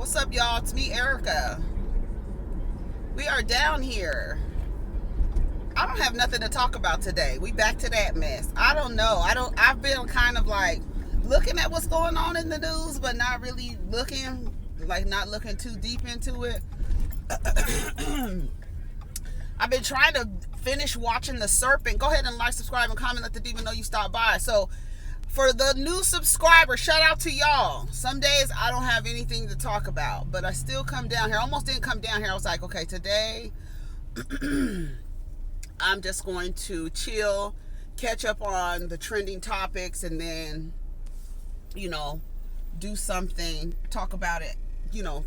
What's up, y'all? It's me, Erica. We are down here. I don't have nothing to talk about today. We back to that mess. I don't know. I've been kind of like looking at what's going on in the news, but not really looking, not looking too deep into it. I've been trying to finish watching The Serpent. Go ahead and like, subscribe, and comment. Let the demon know you stopped by. So, for the new subscribers, shout out to y'all. Some days I don't have anything to talk about, but I still come down here. I almost didn't come down here. I was like, okay, today I'm just going to chill, catch up on the trending topics, and then, do something, talk about it,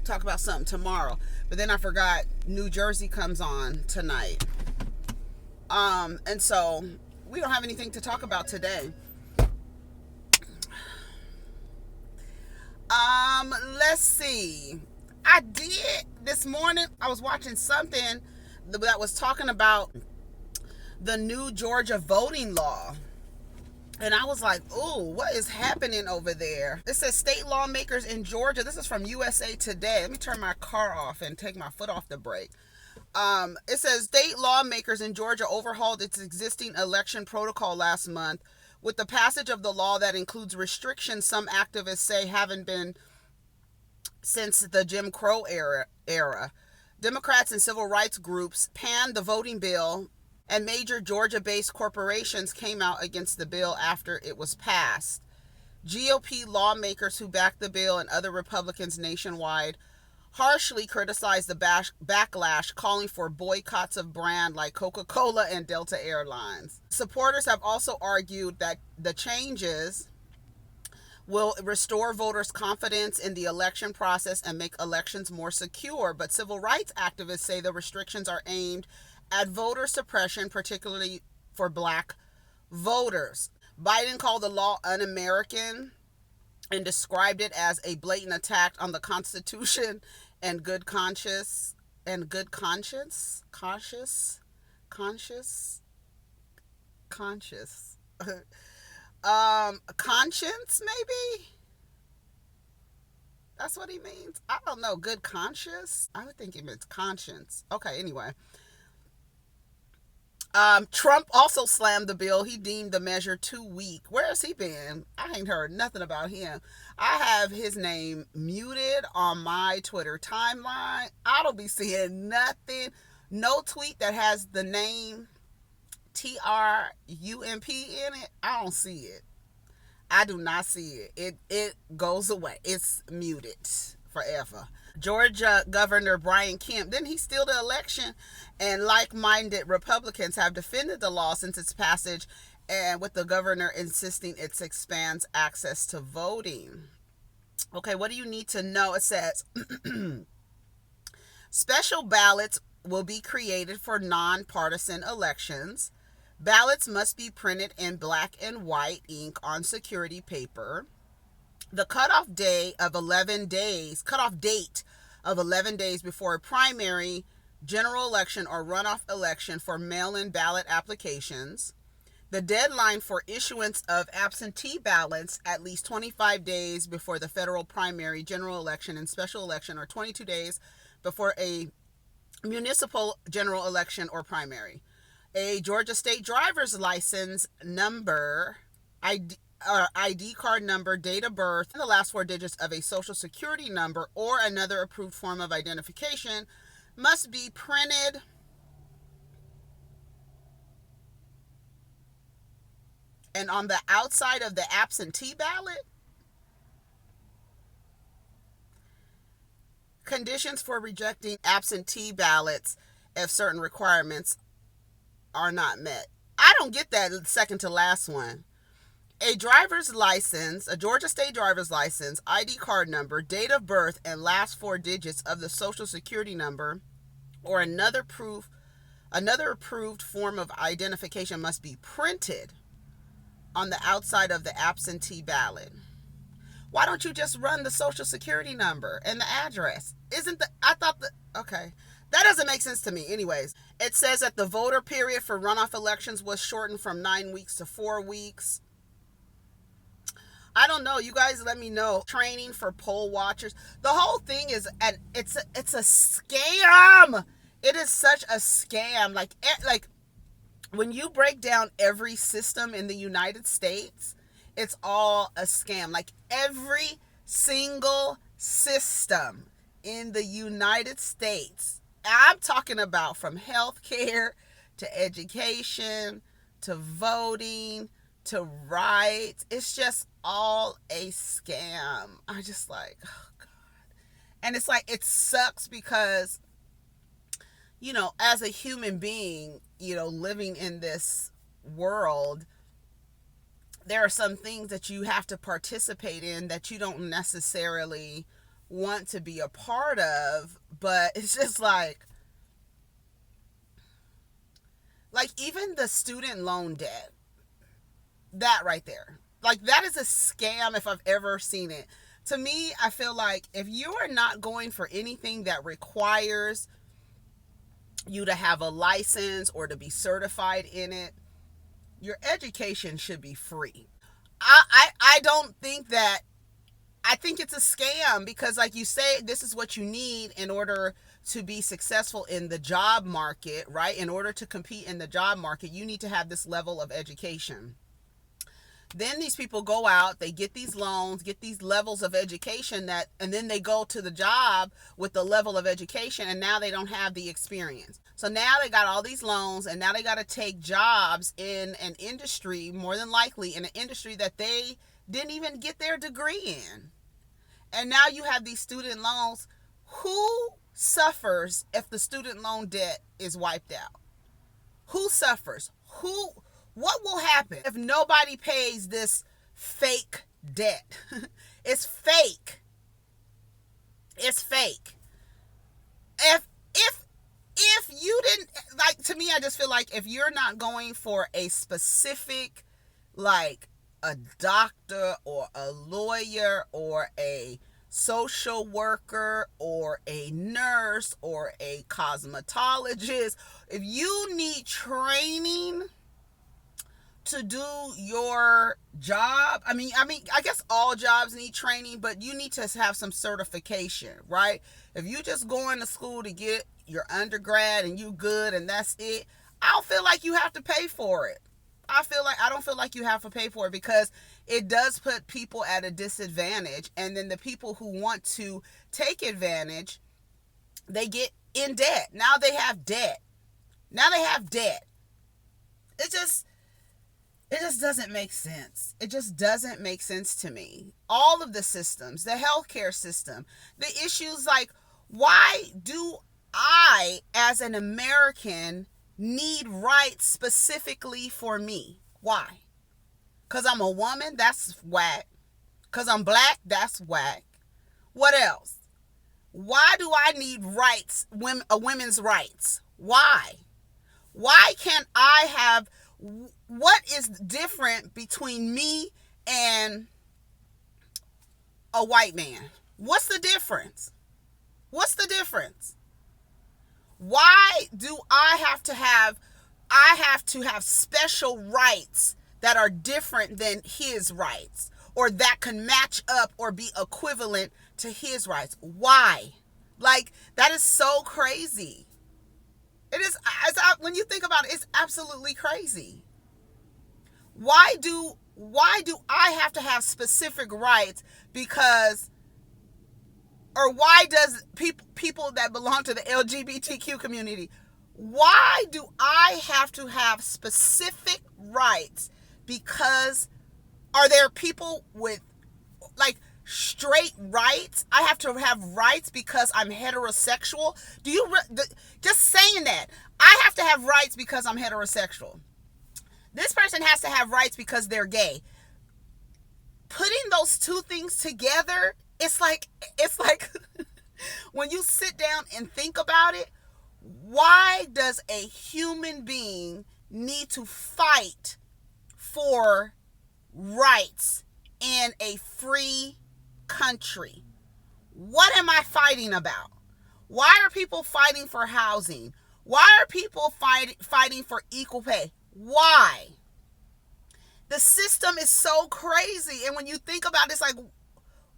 talk about something tomorrow. But then I forgot New Jersey comes on tonight. And so we don't have anything to talk about today. Let's see. I did this morning. I was watching something that was talking about the new Georgia voting law. And I was like, ooh, what is happening over there? It says state lawmakers in Georgia. This is from USA Today. Let me turn my car off and take my foot off the brake. It says state lawmakers in Georgia overhauled its existing election protocol last month with the passage of the law that includes restrictions some activists say haven't been since the Jim Crow era. Democrats and civil rights groups panned the voting bill, and major Georgia-based corporations came out against the bill after it was passed. GOP lawmakers who backed the bill and other Republicans nationwide harshly criticized the backlash, calling for boycotts of brands like Coca-Cola and Delta Airlines. Supporters have also argued that the changes will restore voters' confidence in the election process and make elections more secure. But civil rights activists say the restrictions are aimed at voter suppression, particularly for black voters. Biden called the law un-American and described it as a blatant attack on the Constitution and good conscience. Conscience maybe that's what he means. I don't know. Good conscience, I would think he meant conscience. Okay, anyway. Trump also slammed the bill. He deemed the measure too weak. Where has he been? I ain't heard nothing about him. I have his name muted on my Twitter timeline. I don't be seeing nothing. No tweet that has the name TRUMP in it. I don't see it. I do not see it. It goes away. It's muted forever. Georgia Governor Brian Kemp, didn't he steal the election? And like-minded Republicans have defended the law since its passage, and with the governor insisting it expands access to voting. Okay, what do you need to know? It says special ballots will be created for nonpartisan elections. Ballots must be printed in black and white ink on security paper. The cutoff date of 11 days before a primary, general election, or runoff election for mail-in ballot applications. The deadline for issuance of absentee ballots at least 25 days before the federal primary, general election, and special election, or 22 days before a municipal general election or primary. A Georgia state driver's license number, ID card number, date of birth, and the last four digits of a social security number or another approved form of identification must be printed and on the outside of the absentee ballot. Conditions for rejecting absentee ballots if certain requirements are not met. I don't get that second to last one. A driver's license, a Georgia state driver's license, ID card number, date of birth, and last four digits of the social security number or another approved form of identification must be printed on the outside of the absentee ballot. Why don't you just run the social security number and the address? Okay. That doesn't make sense to me. Anyways, it says that the voter period for runoff elections was shortened from 9 weeks to 4 weeks. I don't know. You guys let me know. Training for poll watchers. The whole thing is, it's a scam. It is such a scam. Like when you break down every system in the United States, it's all a scam. Like every single system in the United States, I'm talking about from healthcare to education to voting to rights. It's just all a scam. I just like, oh God. And it's like, it sucks because, as a human being, living in this world, there are some things that you have to participate in that you don't necessarily want to be a part of, but it's just like even the student loan debt, that right there, like that is a scam if I've ever seen it. To me, I feel like if you are not going for anything that requires you to have a license or to be certified in it, your education should be free. I don't think that, I think it's a scam because, like you say, this is what you need in order to be successful in the job market, right? In order to compete in the job market, you need to have this level of education. Then these people go out, they get these loans, get these levels of education and then they go to the job with the level of education, and now they don't have the experience. So now they got all these loans, and now they got to take jobs in an industry, more than likely in an industry that they didn't even get their degree in. And now you have these student loans. Who suffers if the student loan debt is wiped out? Who suffers? What will happen if nobody pays this fake debt? It's fake. It's fake. If you didn't, like, to me, I just feel like if you're not going for a specific, like a doctor or a lawyer or a social worker or a nurse or a cosmetologist, if you need training to do your job, I mean, I guess all jobs need training, but you need to have some certification, right? If you just going to school to get your undergrad and you good and that's it, I don't feel like you have to pay for it. I don't feel like you have to pay for it because it does put people at a disadvantage. And then the people who want to take advantage, they get in debt. Now they have debt. It just doesn't make sense. It just doesn't make sense to me. All of the systems, the healthcare system, the issues like, why do I, as an American, need rights specifically for me? Why? Because I'm a woman? That's whack. Because I'm black? That's whack. What else? Why do I need rights, women's rights? Why? Why can't I have, what is different between me and a white man? What's the difference? What's the difference? Why do I have to have special rights that are different than his rights, or that can match up or be equivalent to his rights? Why? Like, that is so crazy. It is, when you think about it, it's absolutely crazy. Why do I have to have specific rights because, or why does people that belong to the LGBTQ community, why do I have to have specific rights? Because are there people with like straight rights? I have to have rights because I'm heterosexual. Just saying that, I have to have rights because I'm heterosexual. This person has to have rights because they're gay. Putting those two things together, it's like when you sit down and think about it, why does a human being need to fight for rights in a free country? What am I fighting about? Why are people fighting for housing? Why are people fighting for equal pay? Why? The system is so crazy. And when you think about it, it's like,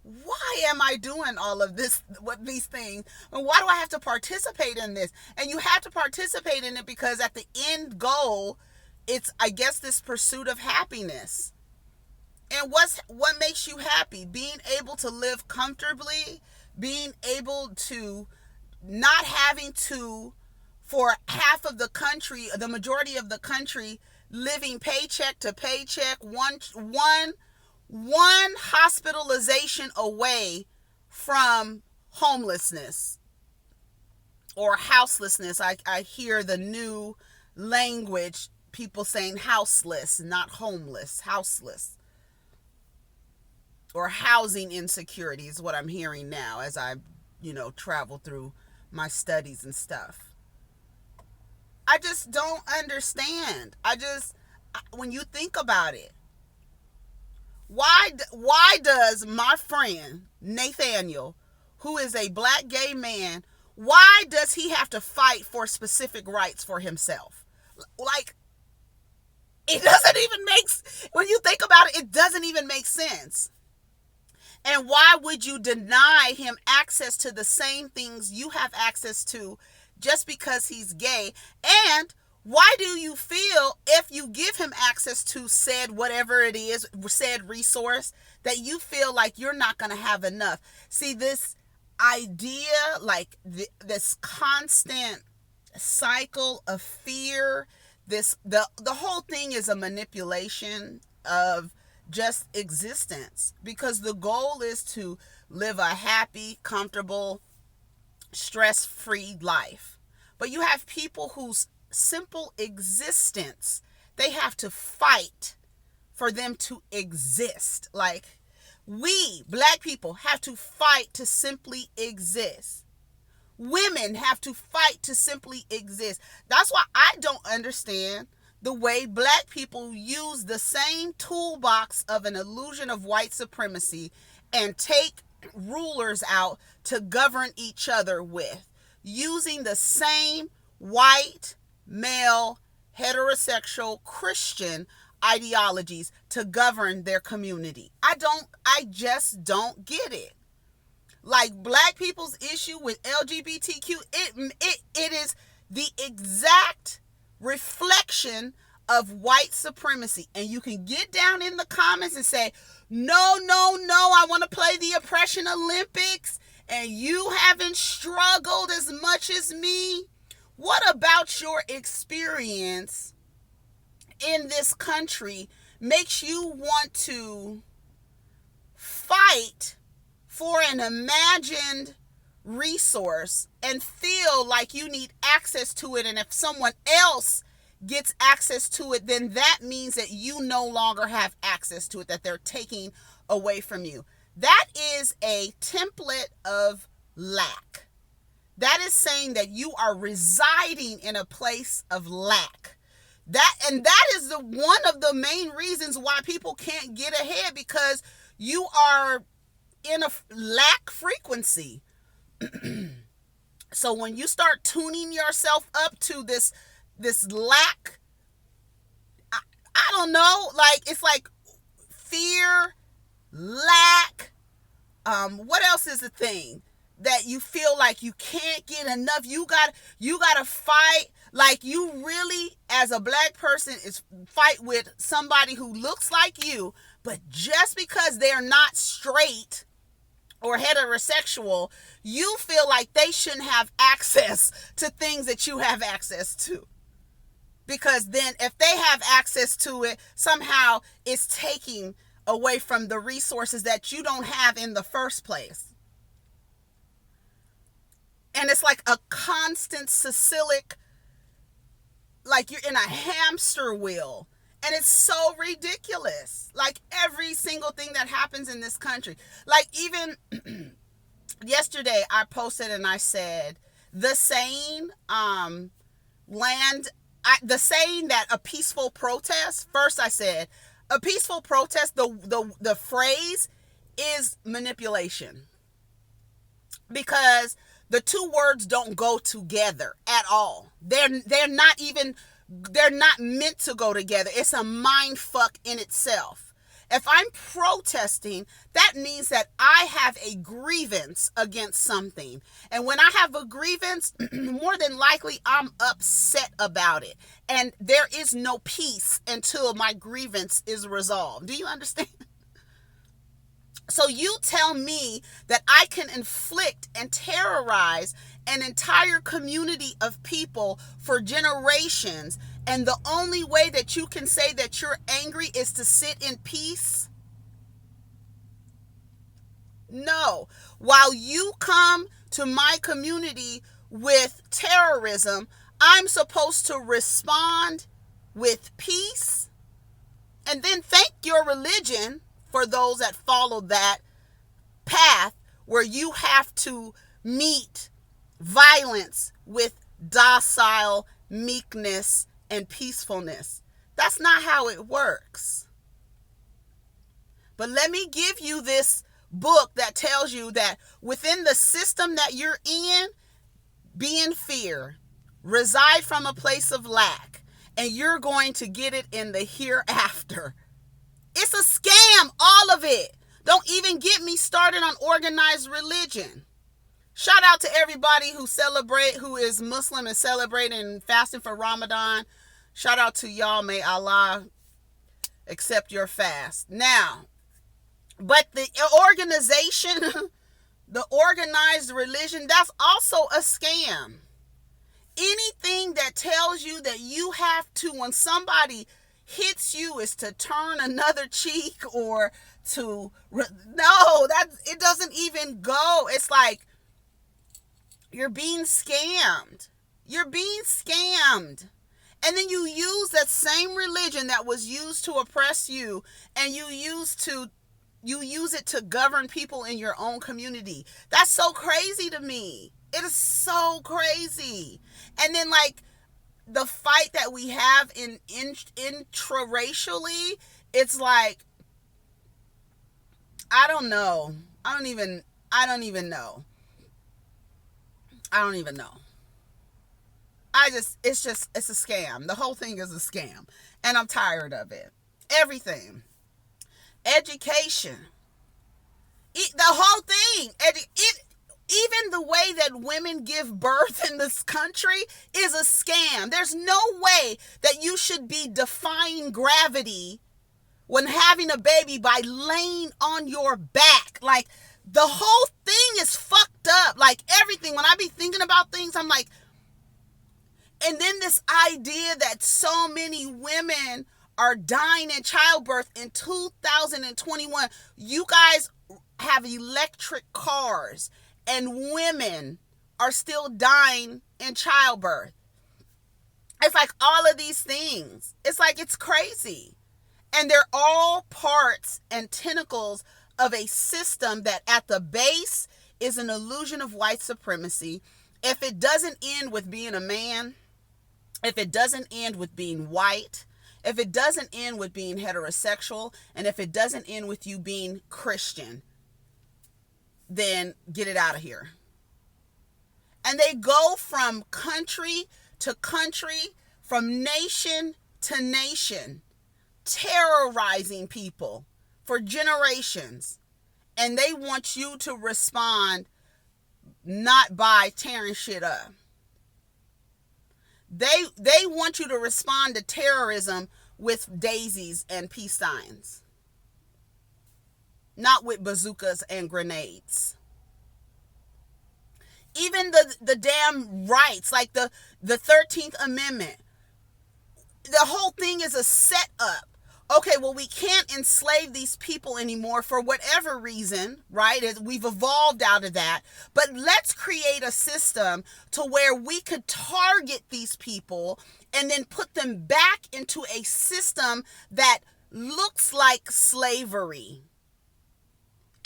why am I doing all of this, what these things? And why do I have to participate in this? And you have to participate in it because at the end goal, it's, I guess, this pursuit of happiness. And what makes you happy? Being able to live comfortably, being able to not having to, for half of the country, the majority of the country, living paycheck to paycheck, one hospitalization away from homelessness or houselessness. I hear the new language, people saying houseless, not homeless, houseless. Or housing insecurity is what I'm hearing now as I, travel through my studies and stuff. I just don't understand. When you think about it, why does my friend Nathaniel, who is a black gay man, why does he have to fight for specific rights for himself? Like, it doesn't even when you think about it, it doesn't even make sense. And why would you deny him access to the same things you have access to just because he's gay? And why do you feel if you give him access to said whatever it is, said resource, that you feel like you're not going to have enough? See, this idea, like this constant cycle of fear, the whole thing is a manipulation of just existence, because the goal is to live a happy, comfortable, stress-free life. But you have people whose simple existence, they have to fight for them to exist. Like, we black people have to fight to simply exist. Women have to fight to simply exist. That's why I don't understand the way black people use the same toolbox of an illusion of white supremacy and take rulers out to govern each other with, using the same white, male, heterosexual, Christian ideologies to govern their community. I just don't get it. Like, black people's issue with LGBTQ, it is the exact reflection of white supremacy. And you can get down in the comments and say, no, I want to play the oppression Olympics and you haven't struggled as much as me. What about your experience in this country makes you want to fight for an imagined resource and feel like you need access to it, and if someone else gets access to it, then that means that you no longer have access to it, that they're taking away from you? That is a template of lack. That is saying that you are residing in a place of lack. That is one of the main reasons why people can't get ahead, because you are in a lack frequency. So when you start tuning yourself up to this lack, I don't know, like, it's like fear, lack, what else is the thing that you feel like you can't get enough? You got to fight. Like, you really, as a black person, is fight with somebody who looks like you, but just because they're not straight or heterosexual, you feel like they shouldn't have access to things that you have access to. Because then if they have access to it, somehow it's taking away from the resources that you don't have in the first place. And it's like a constant cyclic, like you're in a hamster wheel. And it's so ridiculous. Like, every single thing that happens in this country. Like, even yesterday I posted and I said, the saying that a peaceful protest, first I said, a peaceful protest, the phrase is manipulation. Because the two words don't go together at all. They're not even They're not meant to go together. It's a mind fuck in itself. If I'm protesting, that means that I have a grievance against something. And when I have a grievance, more than likely I'm upset about it. And there is no peace until my grievance is resolved. Do you understand? So you tell me that I can inflict and terrorize an entire community of people for generations, and the only way that you can say that you're angry is to sit in peace? No. While you come to my community with terrorism, I'm supposed to respond with peace, and then thank your religion for those that follow that path where you have to meet violence with docile meekness and peacefulness. That's not how it works. But let me give you this book that tells you that within the system that you're in, be in fear, reside from a place of lack, and you're going to get it in the hereafter. It's a scam, all of it. Don't even get me started on organized religion. Shout out to everybody who is Muslim and celebrating fasting for Ramadan. Shout out to y'all. May Allah accept your fast. Now, but the organization, the organized religion, that's also a scam. Anything that tells you that you have to, when somebody hits you, is to turn another cheek or to, no, that it doesn't even go. It's like you're being scammed. You're being scammed. And then you use that same religion that was used to oppress you, and you use it to govern people in your own community. That's so crazy to me. It is so crazy. And then like the fight that we have intraracially, it's like, I don't know. I don't even know. It's a scam. The whole thing is a scam. And I'm tired of it. Everything. Education. The whole thing. Even the way that women give birth in this country is a scam. There's no way that you should be defying gravity when having a baby by laying on your back. Like, the whole thing is fucked up. Like, everything. When I be thinking about things, I'm like, and then this idea that so many women are dying in childbirth in 2021. You guys have electric cars, and women are still dying in childbirth. It's like all of these things. It's like, it's crazy. And they're all parts and tentacles of a system that at the base is an illusion of white supremacy. If it doesn't end with being a man, if it doesn't end with being white, if it doesn't end with being heterosexual, and if it doesn't end with you being Christian, then get it out of here. And they go from country to country, from nation to nation, terrorizing people for generations. And they want you to respond not by tearing shit up. They want you to respond to terrorism with daisies and peace signs, not with bazookas and grenades. Even the damn rights, like the 13th Amendment, the whole thing is a setup. Okay, well, we can't enslave these people anymore for whatever reason, right? We've evolved out of that. But let's create a system to where we could target these people and then put them back into a system that looks like slavery.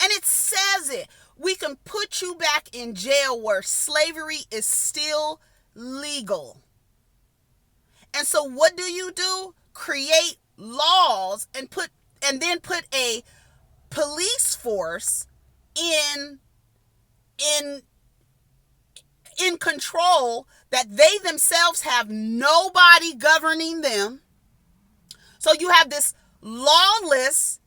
And it says it. We can put you back in jail where slavery is still legal. And so what do? Create laws and then put a police force in in control, that they themselves have nobody governing them. So you have this lawless,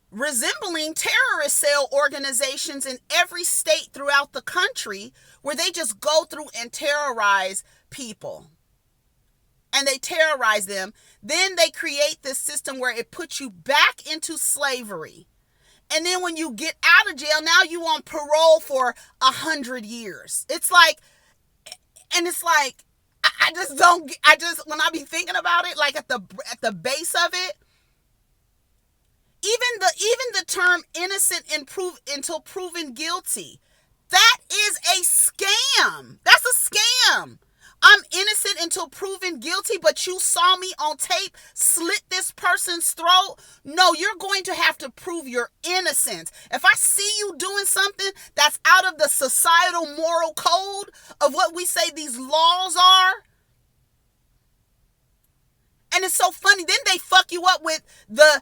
resembling terrorist cell organizations in every state throughout the country, where they just go through and terrorize people. And they terrorize them. Then they create this system where it puts you back into slavery. And then when you get out of jail, now you on parole for 100 years. It's like, and it's like, I just don't, when I be thinking about it, like at the base of it, even the term innocent until proven guilty, that is a scam. That's a scam. I'm innocent until proven guilty, but you saw me on tape slit this person's throat. No, you're going to have to prove your innocence. If I see you doing something that's out of the societal moral code of what we say these laws are, and it's so funny, then they fuck you up with the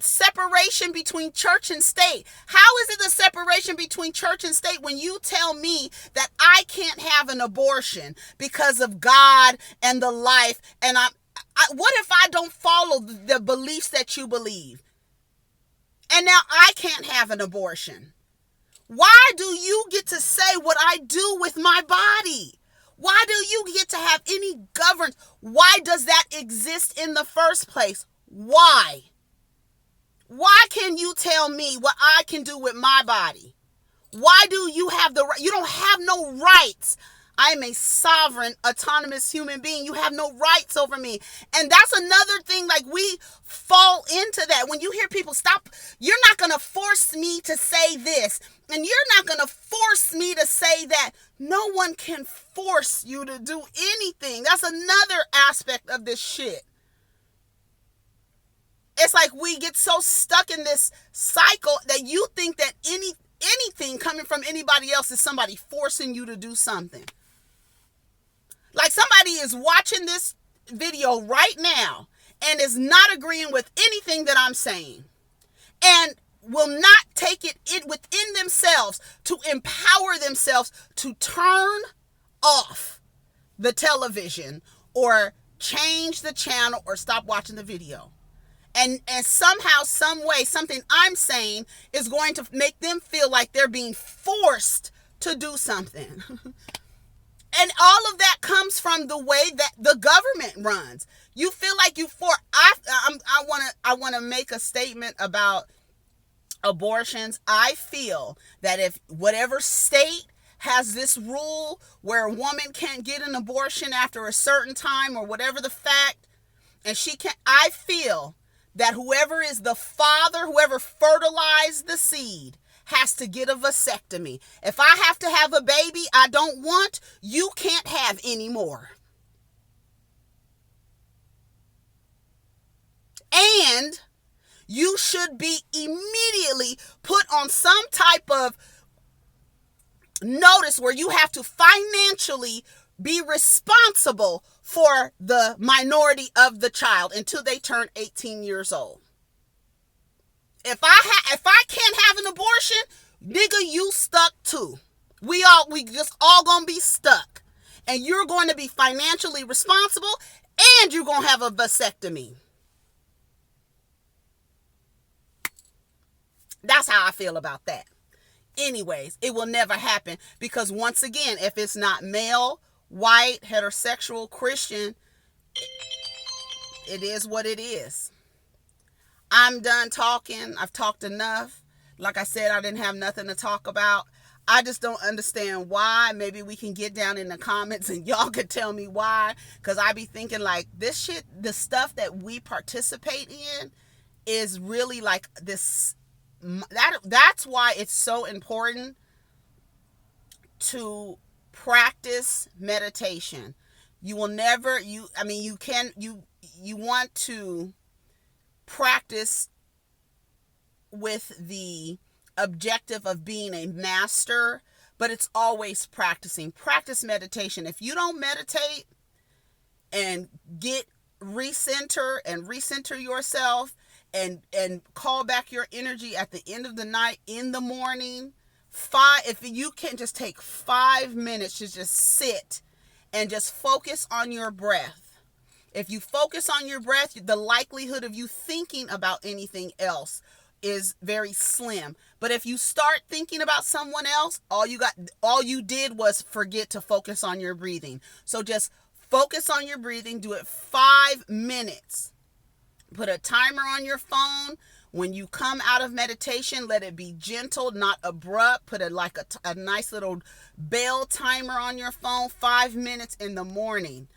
separation between church and state. How is it the separation between church and state when you tell me that I can't have an abortion because of God and the life? And what if I don't follow the beliefs that you believe? And now I can't have an abortion. Why do you get to say what I do with my body? Why do you get to have any governance? Why does that exist in the first place? Why? Why can you tell me what I can do with my body? Why do you have the right? You don't have no rights. I am a sovereign, autonomous human being. You have no rights over me. And that's another thing, like we fall into that. When you hear people stop, you're not going to force me to say this. And you're not going to force me to say that. No one can force you to do anything. That's another aspect of this shit. It's like we get so stuck in this cycle that you think that anything coming from anybody else is somebody forcing you to do something. Like somebody is watching this video right now and is not agreeing with anything that I'm saying, and will not take it within themselves to empower themselves to turn off the television or change the channel or stop watching the video. And somehow, some way, something I'm saying is going to make them feel like they're being forced to do something. And all of that comes from the way that the government runs. You feel like I want to make a statement about abortions. I feel that if whatever state has this rule where a woman can't get an abortion after a certain time or whatever the fact, and she can't, I feel that whoever is the father, whoever fertilized the seed, has to get a vasectomy. If I have to have a baby I don't want, you can't have any more. And you should be immediately put on some type of notice where you have to financially be responsible for the minority of the child until they turn 18 years old. If I can't have an abortion, nigga, you stuck too. We just all gonna be stuck. And you're going to be financially responsible, and you're gonna have a vasectomy. That's how I feel about that. Anyways, it will never happen because once again, if it's not male, white, heterosexual, Christian, it is what it is. I'm done talking. I've talked enough. Like I said, I didn't have nothing to talk about. I just don't understand why. Maybe we can get down in the comments and y'all could tell me why. Because I be thinking like this shit, the stuff that we participate in is really like this. That's why it's so important to practice meditation. You will never, you want to practice with the objective of being a master, but it's always practicing. Practice meditation. If you don't meditate and get recenter yourself and call back your energy at the end of the night, in the morning, If you can just take 5 minutes to just sit and just focus on your breath. If you focus on your breath, the likelihood of you thinking about anything else is very slim. But if you start thinking about someone else, all you did was forget to focus on your breathing. So just focus on your breathing. Do it 5 minutes. Put a timer on your phone. When you come out of meditation, let it be gentle, not abrupt. Put a nice little bell timer on your phone, 5 minutes in the morning.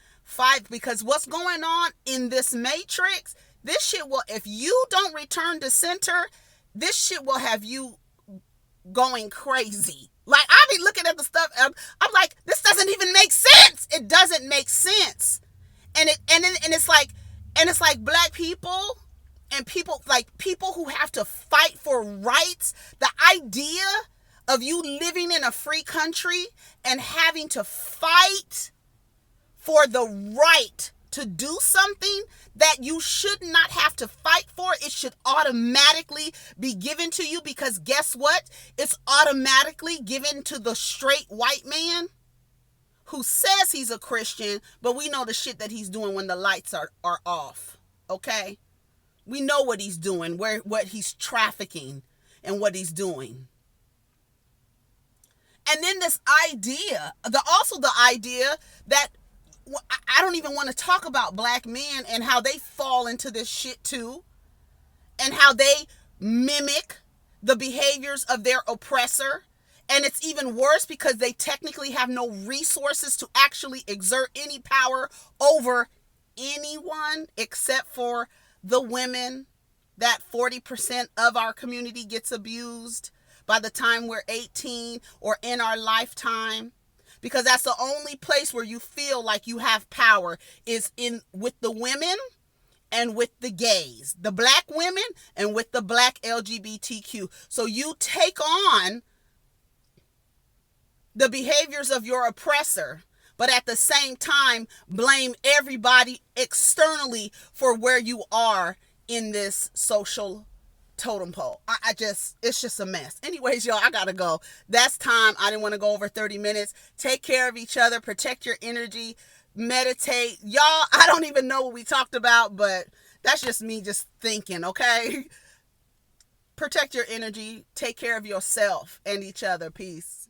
Because what's going on in this matrix, this shit will, if you don't return to center, this shit will have you going crazy. Like, I be looking at the stuff, I'm like, this doesn't even make sense. It doesn't make sense. And it's like black people and people who have to fight for rights. The idea of you living in a free country and having to fight for the right to do something that you should not have to fight for. It should automatically be given to you, because guess what? It's automatically given to the straight white man who says he's a Christian, but we know the shit that he's doing when the lights are off. Okay? We know what he's doing, what he's trafficking and what he's doing. And then this idea, the idea that I don't even want to talk about black men and how they fall into this shit too, and how they mimic the behaviors of their oppressor. And it's even worse because they technically have no resources to actually exert any power over anyone except for the women. That 40% of our community gets abused by the time we're 18 or in our lifetime. Because that's the only place where you feel like you have power, is with the women and with the gays, the black women and with the black LGBTQ. So you take on the behaviors of your oppressor, but at the same time blame everybody externally for where you are in this social totem pole. It's just a mess. Anyways, y'all, I gotta go. That's time. I didn't want to go over 30 minutes. Take care of each other. Protect your energy. Meditate. Y'all, I don't even know what we talked about, but that's just me just thinking, okay? Protect your energy. Take care of yourself and each other. Peace.